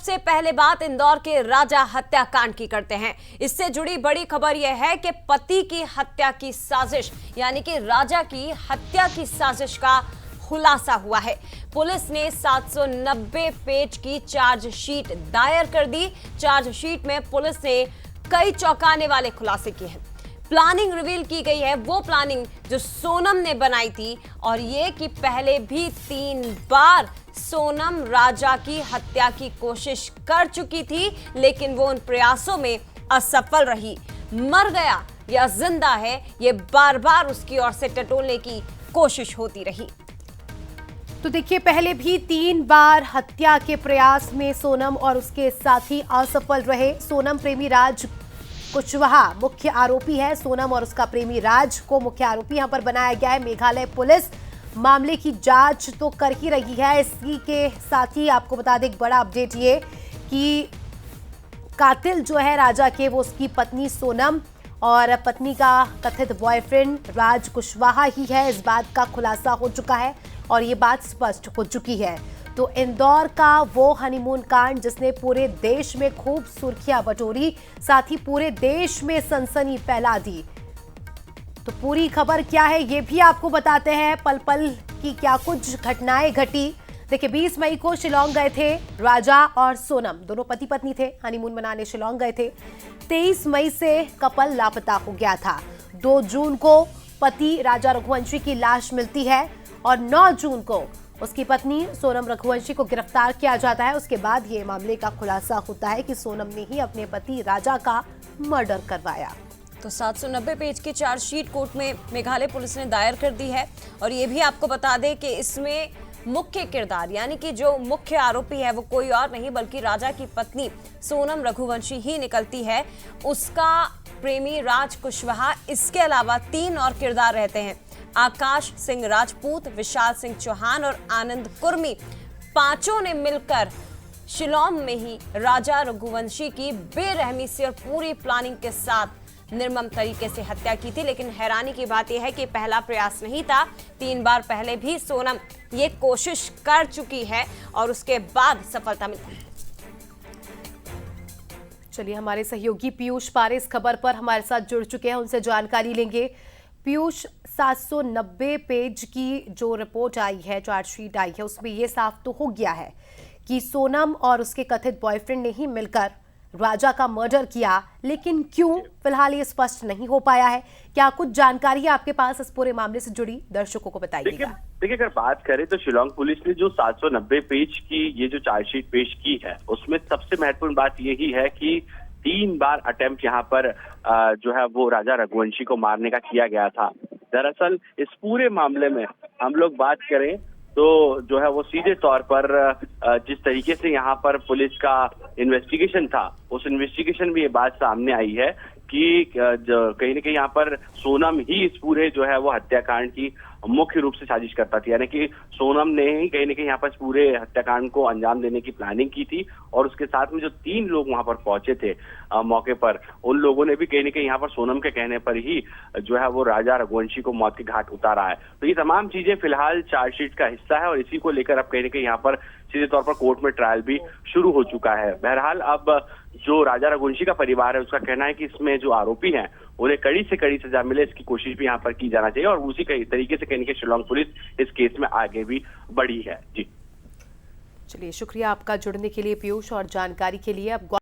सबसे पहले बात इंदौर के राजा हत्याकांड की करते हैं। इससे जुड़ी बड़ी खबर यह है कि पति की हत्या की साजिश यानी कि राजा की हत्या की साजिश का खुलासा हुआ है। पुलिस ने 790 पेज की चार्जशीट दायर कर दी। चार्जशीट में पुलिस ने कई चौंकाने वाले खुलासे किए हैं। प्लानिंग रिवील की गई है, वो प्लानिंग जो सोनम ने बनाई थी, और ये कि पहले भी 3 बार सोनम राजा की हत्या की कोशिश कर चुकी थी, लेकिन वो उन प्रयासों में असफल रही। मर गया या जिंदा है, ये बार बार उसकी ओर से टटोलने की कोशिश होती रही। तो देखिए, पहले भी 3 बार हत्या के प्रयास में सोनम और उसके साथी असफल रहे। सोनम प्रेमी राज कुशवाहा मुख्य आरोपी है। सोनम और उसका प्रेमी राज को मुख्य आरोपी यहां पर बनाया गया है। मेघालय पुलिस मामले की जांच तो कर ही रही है। इसी के साथ ही आपको बता दें एक बड़ा अपडेट ये कि कातिल जो है राजा के, वो उसकी पत्नी सोनम और पत्नी का कथित बॉयफ्रेंड राज कुशवाहा ही है। इस बात का खुलासा हो चुका है और ये बात स्पष्ट हो चुकी है। तो इंदौर का वो हनीमून कांड जिसने पूरे देश में खूब सुर्खियां बटोरी, साथ ही पूरे देश में सनसनी फैला दी। तो पूरी खबर क्या है ये भी आपको बताते हैं। पल पल की क्या कुछ घटनाएं घटी। देखिए, 20 मई को शिलोंग गए थे राजा और सोनम, दोनों पति पत्नी थे, हनीमून मनाने शिलोंग गए थे। 23 मई से कपल लापता हो गया था। 2 जून को पति राजा रघुवंशी की लाश मिलती है और 9 जून को उसकी पत्नी सोनम रघुवंशी को गिरफ्तार किया जाता है। उसके बाद ये मामले का खुलासा होता है कि सोनम ने ही अपने पति राजा का मर्डर करवाया। तो 790 पेज की चार्जशीट कोर्ट में मेघालय पुलिस ने दायर कर दी है। और ये भी आपको बता दें कि इसमें मुख्य किरदार यानी कि जो मुख्य आरोपी है वो कोई और नहीं बल्कि राजा की पत्नी सोनम रघुवंशी ही निकलती है। उसका प्रेमी राज कुशवाहा, इसके अलावा 3 और किरदार रहते हैं। आकाश सिंह राजपूत, विशाल सिंह चौहान और आनंद कुर्मी। 5 ने मिलकर शिलोंग में ही राजा रघुवंशी की बेरहमी से और पूरी प्लानिंग के साथ निर्मम तरीके से हत्या की थी। लेकिन हैरानी की बात यह है कि पहला प्रयास नहीं था। 3 बार पहले भी सोनम ये कोशिश कर चुकी है और उसके बाद सफलता मिली। चलिए, हमारे सहयोगी पीयूष पारे इस खबर पर हमारे साथ जुड़ चुके हैं, उनसे जानकारी लेंगे। पीयूष, 790 पेज की जो रिपोर्ट आई है, चार्जशीट आई है, उसमें यह साफ तो हो गया है कि सोनम और उसके कथित बॉयफ्रेंड ने ही मिलकर राजा का मर्डर किया, लेकिन क्यों, फिलहाल ये स्पष्ट नहीं हो पाया है। क्या कुछ जानकारी आपके पास इस पूरे मामले से जुड़ी, दर्शकों को बताइएगा। देखिए, अगर बात करें तो शिलोंग पुलिस ने जो 790 पेज की ये जो चार्जशीट पेश की है, उसमें सबसे महत्वपूर्ण बात यही है कि 3 बार अटेम्प्ट यहाँ पर जो है वो राजा रघुवंशी को मारने का किया गया था। दरअसल इस पूरे मामले में हम लोग बात करें तो जो है वो सीधे तौर पर जिस तरीके से यहाँ पर पुलिस का इन्वेस्टिगेशन था, उस इन्वेस्टिगेशन में ये बात सामने आई है कि कहीं न कहीं यहाँ पर सोनम ही इस पूरे जो है वो हत्याकांड की मुख्य रूप से साजिश करता थी। यानी कि सोनम ने ही कहीं न कहीं यहाँ पर पूरे हत्याकांड को अंजाम देने की प्लानिंग की थी। और उसके साथ में जो 3 लोग वहां पर पहुंचे थे मौके पर, उन लोगों ने भी कहीं न कहीं यहाँ पर सोनम के कहने पर ही जो है वो राजा रघुवंशी को मौत के घाट उतारा है। तो ये तमाम चीजें फिलहाल चार्जशीट का हिस्सा है और इसी को लेकर अब कहीं न कहीं यहाँ पर सीधे तौर पर कोर्ट में ट्रायल भी शुरू हो चुका है। बहरहाल अब जो राजा रघुवंशी का परिवार है उसका कहना है कि इसमें जो आरोपी हैं उन्हें कड़ी से कड़ी सजा मिले, इसकी कोशिश भी यहाँ पर की जाना चाहिए। और उसी तरीके से कहने के शिलोंग पुलिस इस केस में आगे भी बढ़ी है। जी चलिए, शुक्रिया आपका जुड़ने के लिए पीयूष और जानकारी के लिए। अब